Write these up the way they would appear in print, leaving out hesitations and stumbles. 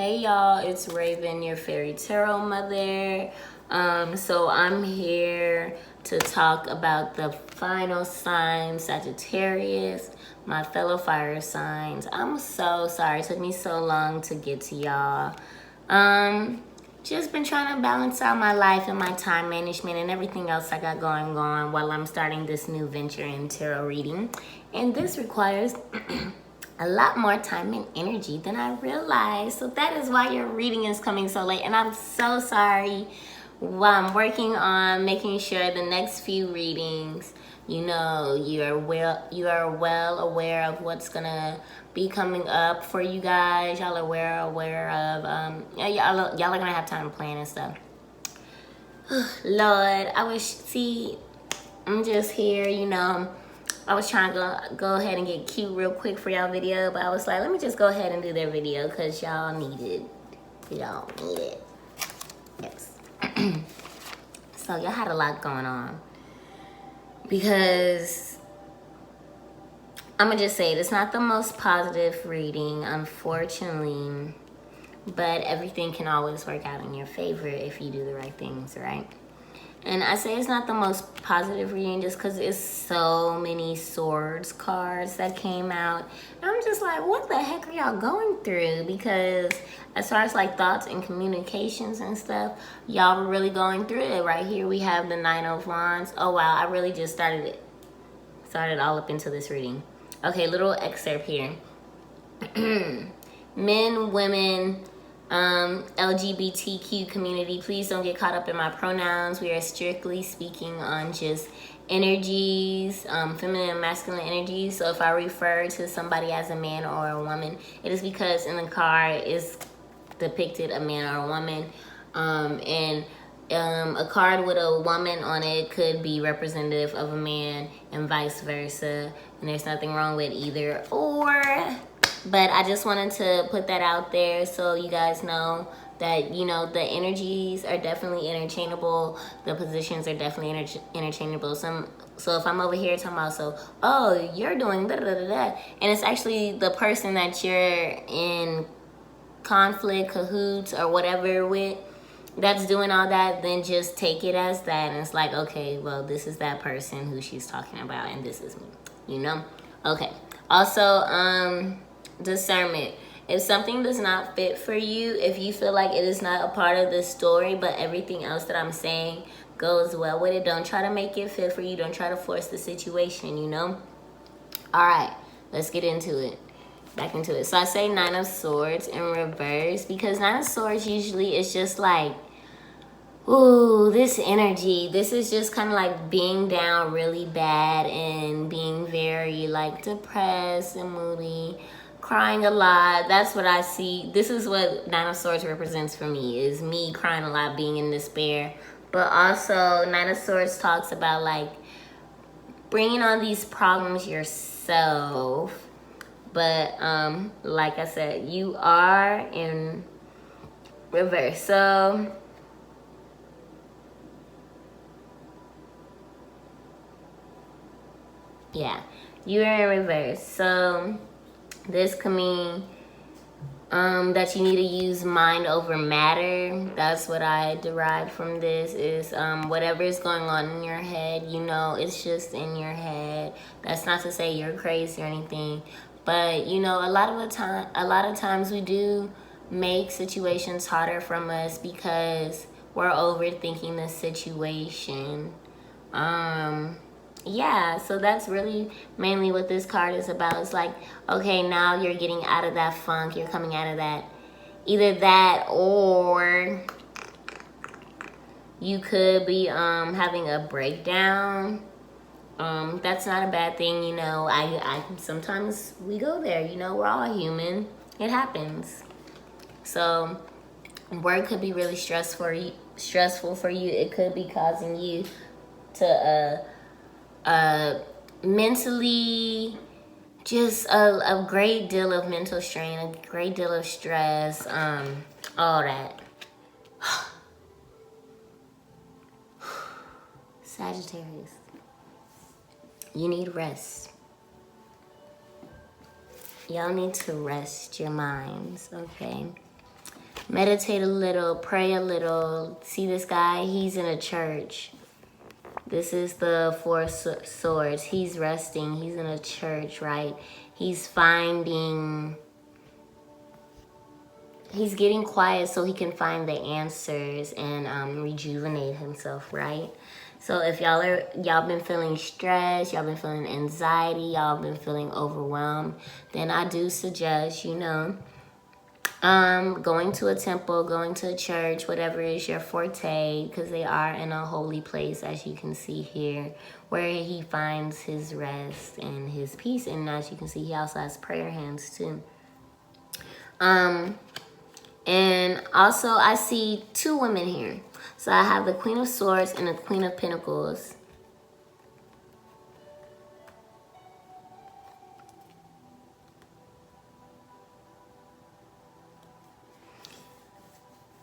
Hey y'all, it's Raven, your fairy tarot mother. So I'm here to talk about the final sign, Sagittarius, my fellow fire signs. I'm so sorry, it took me so long to get to y'all. Just been trying to balance out my life and my time management and everything else I got going on while I'm starting this new venture in tarot reading. And this requires a lot more time and energy than I realized. So that is why your reading is coming so late. And I'm so sorry. While I'm working on making sure the next few readings, you know, you are well aware of what's gonna be coming up for you guys. Y'all are aware of y'all are gonna have time to plan and stuff. Lord, I'm just here, you know. I was trying to go ahead and get cute real quick for y'all video, but I was like, let me just go ahead and do their video because y'all need it. Y'all need it. Yes. So y'all had a lot going on. Because I'm going to just say it, it's not the most positive reading, unfortunately. But everything can always work out in your favor if you do the right things, right? And I say it's not the most positive reading just because it's so many swords cards that came out. And I'm just like, what the heck are y'all going through? Because as far as like thoughts and communications and stuff, y'all were really going through it. Right here we have the Nine of Wands. Oh wow, I really just started all up into this reading. Okay, little excerpt here. Men, women, LGBTQ community, please don't get caught up in my pronouns. We are strictly speaking on just energies, feminine and masculine energies. So if I refer to somebody as a man or a woman, it is because in the card is depicted a man or a woman, and a card with a woman on it could be representative of a man and vice versa, and there's nothing wrong with either or. But I just wanted to put that out there so you guys know that, you know, the energies are definitely interchangeable. The positions are definitely interchangeable. So if I'm over here talking about, oh, you're doing da da da da, and it's actually the person that you're in conflict, cahoots, or whatever with that's doing all that, then just take it as that. And it's like, okay, well, this is that person who she's talking about, and this is me, you know? Okay. Also, discernment. If something does not fit for you, if you feel like it is not a part of the story, but everything else that I'm saying goes well with it, don't try to make it fit for you. Don't try to force the situation, you know? All right, let's get into it. Back into it. So I say Nine of Swords in reverse because Nine of Swords usually is just like, ooh, this energy. This is just kind of like being down really bad and being very like depressed and moody, crying a lot. That's what I see. This is what Nine of Swords represents for me, is me crying a lot, being in despair. But also Nine of Swords talks about like bringing on these problems yourself. But like I said, you are in reverse. So yeah, you are in reverse. So this could mean that you need to use mind over matter. That's what I derived from this, is whatever is going on in your head, you know, it's just in your head. That's not to say you're crazy or anything, but you know, a lot of times we do make situations harder from us because we're overthinking the situation. Yeah, so that's really mainly what this card is about. It's like, okay, now you're getting out of that funk, you're coming out of that. Either that, or you could be having a breakdown. That's not a bad thing, you know. I sometimes we go there, you know, we're all human. It happens. So work could be really stressful for you. It could be causing you to mentally, just a great deal of mental strain, a great deal of stress, all that. Sagittarius, you need rest. Y'all need to rest your minds, okay? meditate a little, pray a little. See this guy? He's in a church. This is the Four Swords. He's resting. He's in a church, right? He's getting quiet so he can find the answers and rejuvenate himself, right? So if y'all been feeling stressed, y'all been feeling anxiety, y'all been feeling overwhelmed, then I do suggest, going to a temple, going to a church, whatever is your forte, because they are in a holy place, as you can see here, where he finds his rest and his peace. And as you can see, he also has prayer hands too. And also I see two women here. So I have the Queen of Swords and the Queen of Pentacles.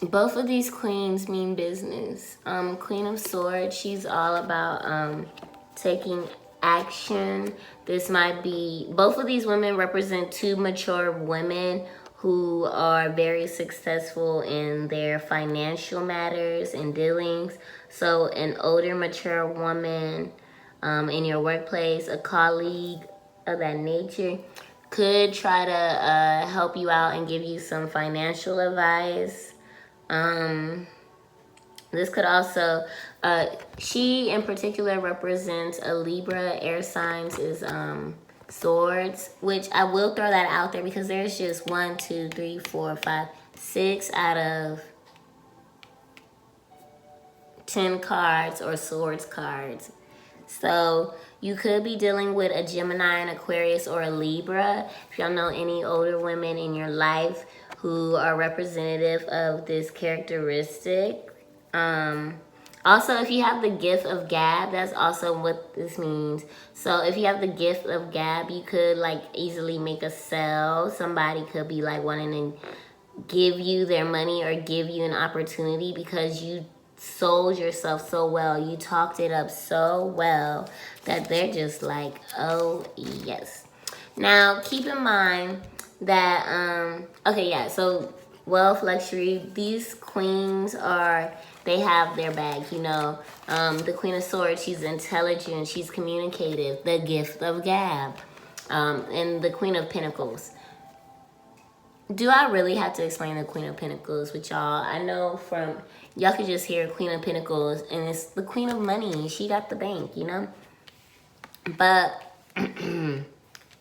Both of these queens mean business. Queen of Swords, she's all about taking action. This might be, both of these women represent two mature women who are very successful in their financial matters and dealings. So an older, mature woman in your workplace, a colleague of that nature, could try to help you out and give you some financial advice. This could also, she in particular represents a Libra. Air signs is Swords, which I will throw that out there because there's just 1, 2, 3, 4, 5, 6 out of 10 cards or Swords cards. So you could be dealing with a Gemini, an Aquarius, or a Libra. If y'all know any older women in your life who are representative of this characteristic. Also, if you have the gift of gab, that's also what this means. So if you have the gift of gab, you could like easily make a sell. Somebody could be like wanting to give you their money or give you an opportunity because you sold yourself so well. You talked it up so well that they're just like, oh yes. Now keep in mind that okay, yeah, so wealth, luxury, these queens are, they have their bag, the Queen of Swords, she's intelligent, she's communicative, the gift of gab, and the Queen of Pentacles. Do I really have to explain the Queen of Pentacles with y'all? I know from, y'all could just hear Queen of Pentacles and it's the Queen of Money. She got the bank, But,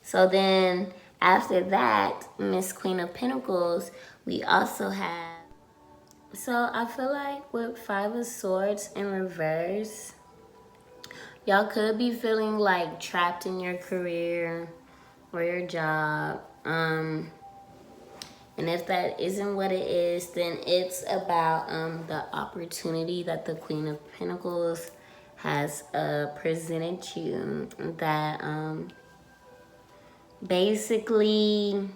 so then after that, Miss Queen of Pentacles, we also have, so I feel like with Five of Swords in reverse, y'all could be feeling like trapped in your career or your job. And if that isn't what it is, then it's about the opportunity that the Queen of Pentacles has presented you. That basically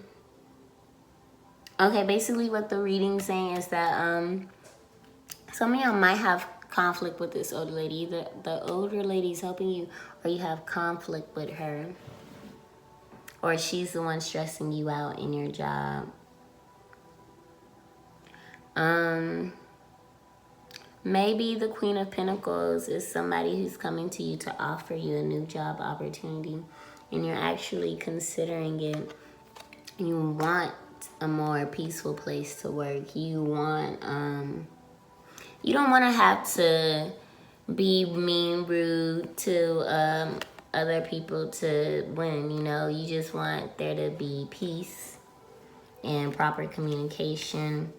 what the reading's saying is that some of y'all might have conflict with this older lady. Either the older lady's helping you or you have conflict with her. Or she's the one stressing you out in your job. Maybe the Queen of Pentacles is somebody who's coming to you to offer you a new job opportunity and you're actually considering it. You want a more peaceful place to work. You want, you don't want to have to be mean, rude to other people to win, You just want there to be peace and proper communication.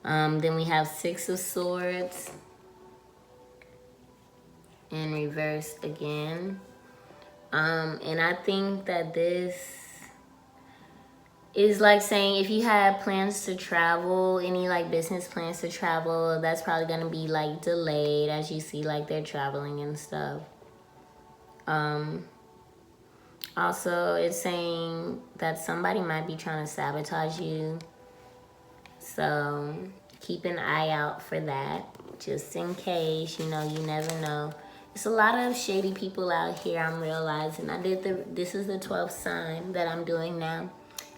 Then we have Six of Swords in reverse again. And I think that this is like saying if you had plans to travel, any like business plans to travel, that's probably going to be like delayed as you see like they're traveling and stuff. Also, it's saying that somebody might be trying to sabotage you. So keep an eye out for that, just in case, you never know. It's a lot of shady people out here, I'm realizing. This is the 12th sign that I'm doing now.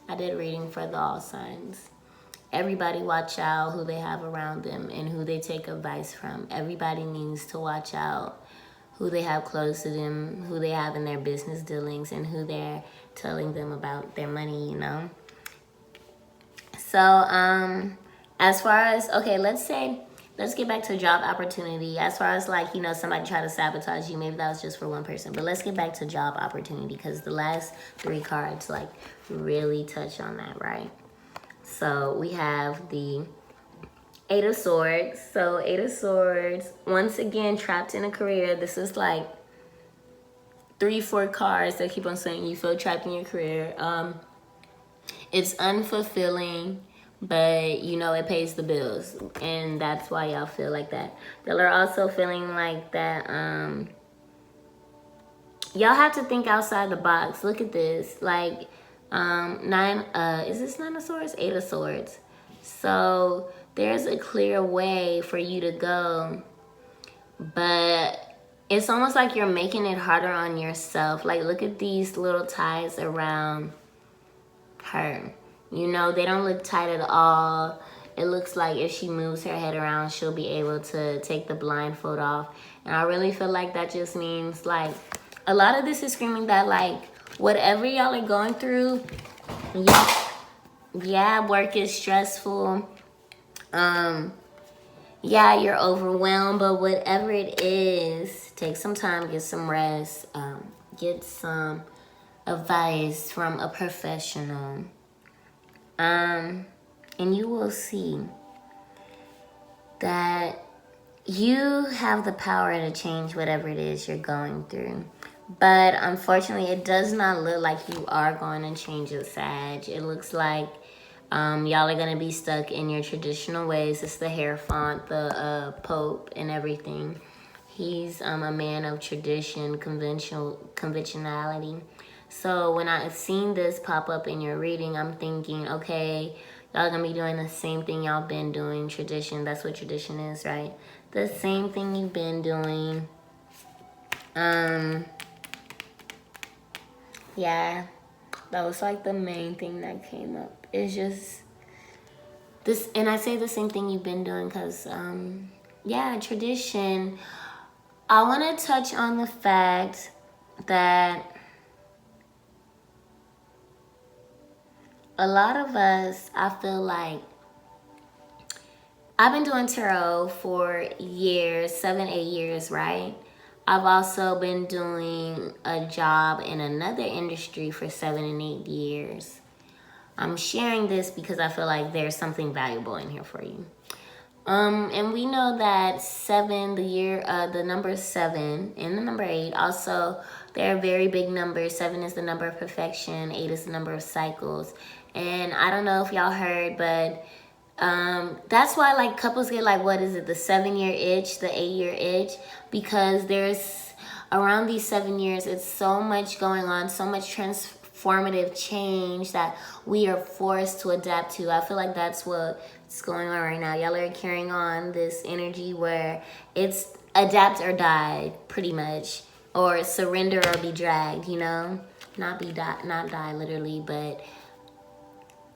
I did reading for the all signs. everybody watch out who they have around them and who they take advice from. Everybody needs to watch out who they have close to them, who they have in their business dealings, and who they're telling them about their money, you know. So as far as, okay, let's get back to job opportunity. As far as like, you know, somebody try to sabotage you, maybe that was just for one person, but let's get back to job opportunity, because the last 3 cards like really touch on that, right? So we have the 8 of Swords. So 8 of Swords, once again, trapped in a career. This is like 3-4 cards that keep on saying you feel trapped in your career. It's unfulfilling, but you know it pays the bills, and that's why y'all feel like that. Y'all are also feeling like that y'all have to think outside the box. Look at this, like is this 9 of Swords? 8 of Swords. So there's a clear way for you to go, but it's almost like you're making it harder on yourself. Like, look at these little ties around her. You know, they don't look tight at all. It looks like if she moves her head around, she'll be able to take the blindfold off. And I really feel like that just means, like, a lot of this is screaming that, like, whatever y'all are going through, yeah, work is stressful. Yeah, you're overwhelmed, but whatever it is, take some time, get some rest, get some advice from a professional. And you will see that you have the power to change whatever it is you're going through. But unfortunately, it does not look like you are going to change it, Sag. It looks like y'all are going to be stuck in your traditional ways. It's the Hierophant, the Pope, and everything. He's a man of tradition, conventionality. So when I've seen this pop up in your reading, I'm thinking, okay, y'all going to be doing the same thing y'all been doing. Tradition, that's what tradition is, right? The same thing you've been doing. Yeah, that was like the main thing that came up. It's just this, and I say the same thing you've been doing because, yeah, tradition. I want to touch on the fact that a lot of us, I feel like, I've been doing tarot for years, 7-8 years, right? I've also been doing a job in another industry for 7 and 8 years. I'm sharing this because I feel like there's something valuable in here for you. And we know that 7, the number 7 and the number 8, also, they're very big numbers. 7 is the number of perfection. 8 is the number of cycles. And I don't know if y'all heard, but that's why like couples get like, what is it, the 7-year itch, the 8-year itch, because there's around these 7 years, it's so much going on, so much transformative change that we are forced to adapt to. I feel like that's what's going on right now. Y'all are carrying on this energy where it's adapt or die, pretty much, or surrender or be dragged, you know, not die literally, but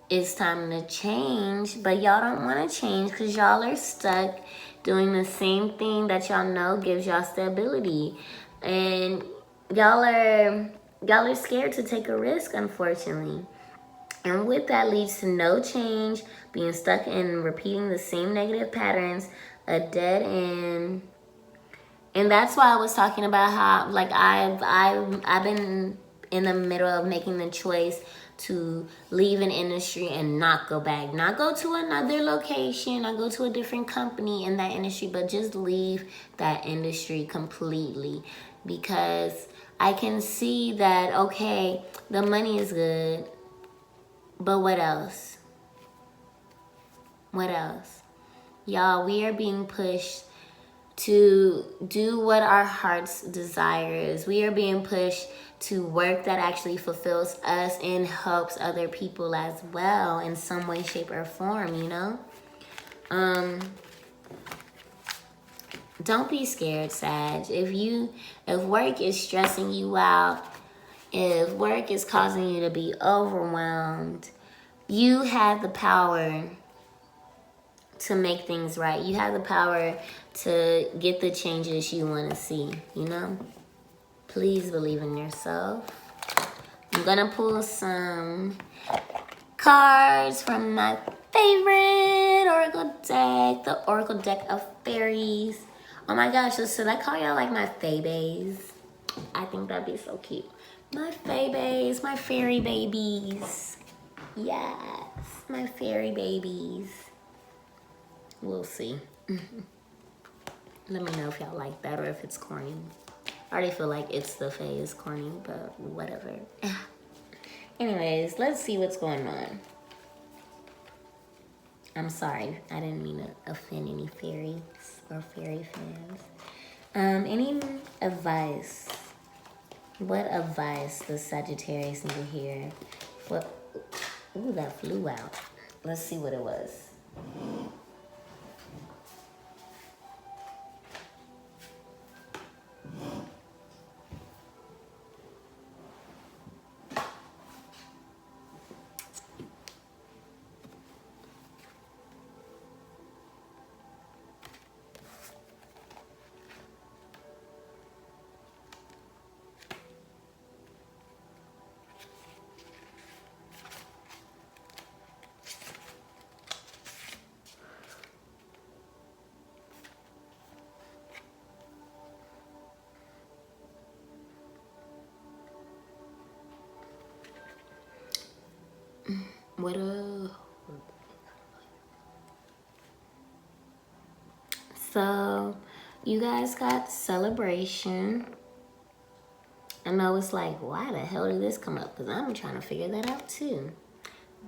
it's time to change. But y'all don't want to change because y'all are stuck doing the same thing that y'all know gives y'all stability, and y'all are scared to take a risk, unfortunately. And with that leads to no change, being stuck in repeating the same negative patterns, a dead end. And that's why I was talking about how, like, I've been in the middle of making the choice to leave an industry and not go back, not go to another location, not go to a different company in that industry, but just leave that industry completely, because I can see that, okay, the money is good, but what else? What else? Y'all, we are being pushed to do what our heart's desire is. We are being pushed to work that actually fulfills us and helps other people as well in some way, shape, or form, you know? Don't be scared, Sag. If work is stressing you out, if work is causing you to be overwhelmed, you have the power to make things right. You have the power to get the changes you want to see, you know? Please believe in yourself. I'm gonna pull some cards from my favorite oracle deck, the Oracle deck of fairies. Oh my gosh, should I call y'all like my fae-bays? I think that'd be so cute. My fae-bays, my fairy babies. Yes, my fairy babies. We'll see. Let me know if y'all like that or if it's corny. I already feel like It's the Fae is corny, but whatever. Anyways, let's see what's going on. I'm sorry, I didn't mean to offend any fairies or fairy fans. Any advice? What advice does Sagittarius need to hear? What? Ooh, that flew out. Let's see what it was. What So, you guys got celebration. I know it's like, why the hell did this come up? Because I'm trying to figure that out too.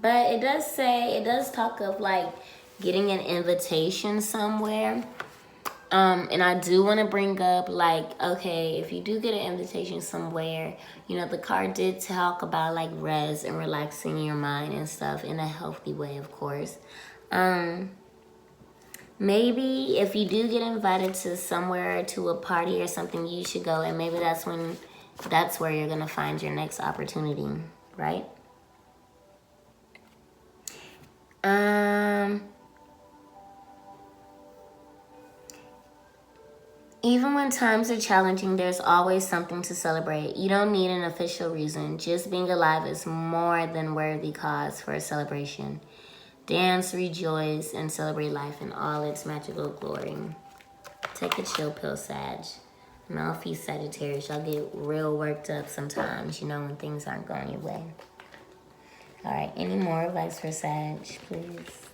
But it does talk of like getting an invitation somewhere. And I do want to bring up like, okay, if you do get an invitation somewhere, you know, the card did talk about like rest and relaxing your mind and stuff in a healthy way, of course. Maybe if you do get invited to somewhere, to a party or something, you should go, and maybe that's where you're gonna find your next opportunity, right? Even when times are challenging, there's always something to celebrate. You don't need an official reason. Just being alive is more than worthy cause for a celebration. Dance, rejoice, and celebrate life in all its magical glory. Take a chill pill, Sag. I know if you Sagittarius, y'all get real worked up sometimes, you know, when things aren't going your way. All right, any more advice for Sag, please?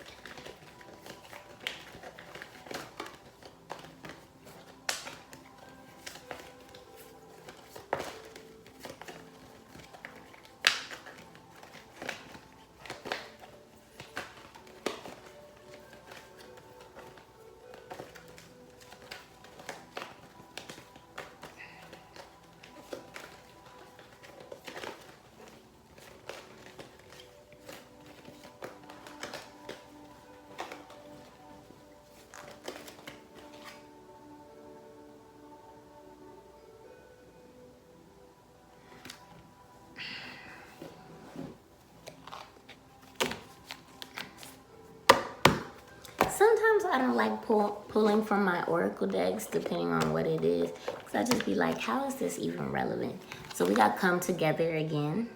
Sometimes I don't like pulling from my oracle decks, depending on what it is, because I just be like, how is this even relevant? So we got come together again.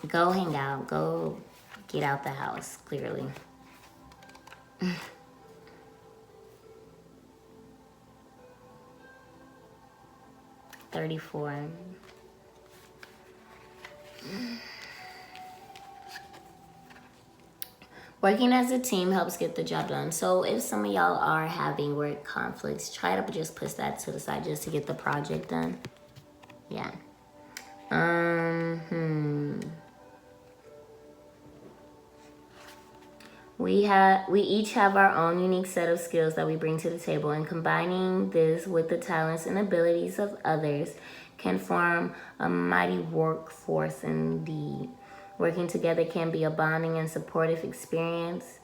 Go hang out. Go get out the house, clearly. 34. Working as a team helps get the job done. So if some of y'all are having work conflicts, try to just push that to the side just to get the project done. Yeah. We each have our own unique set of skills that we bring to the table, and combining this with the talents and abilities of others can form a mighty workforce indeed. Working together can be a bonding and supportive experience.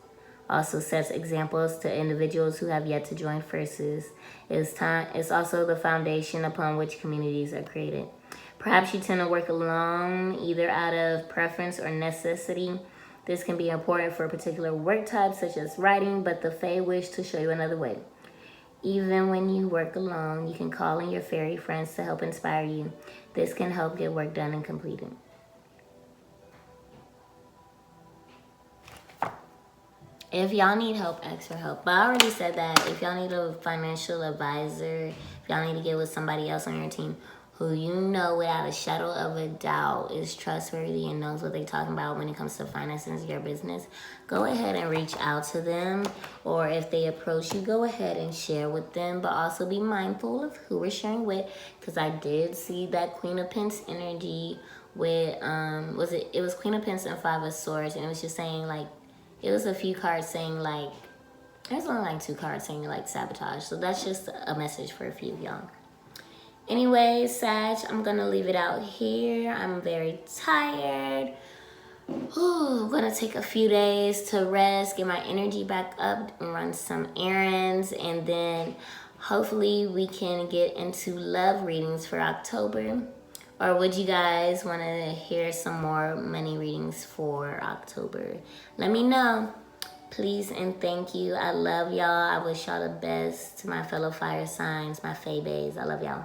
Also sets examples to individuals who have yet to join forces. It's also the foundation upon which communities are created. Perhaps you tend to work alone, either out of preference or necessity, This can be important for particular work types such as writing, but the Fae wish to show you another way. Even when you work alone, you can call in your fairy friends to help inspire you. This can help get work done and completed. If y'all need help, ask for help. But I already said that. If y'all need a financial advisor, if y'all need to get with somebody else on your team who you know without a shadow of a doubt is trustworthy and knows what they're talking about when it comes to finances, your business, go ahead and reach out to them. Or if they approach you, go ahead and share with them. But also be mindful of who we're sharing with, because I did see that Queen of Pentacles energy with, it was Queen of Pentacles and Five of Swords, and it was just saying like, it was a few cards saying like, there's only like 2 cards saying like sabotage. So that's just a message for a few of y'all. Anyway, Sag, I'm gonna leave it out here. I'm very tired. I'm gonna take a few days to rest, get my energy back up, and run some errands, and then hopefully we can get into love readings for October. Or would you guys want to hear some more money readings for October? Let me know, please and thank you. I love y'all. I wish y'all the best. To my fellow fire signs, my Fae bays, I love y'all.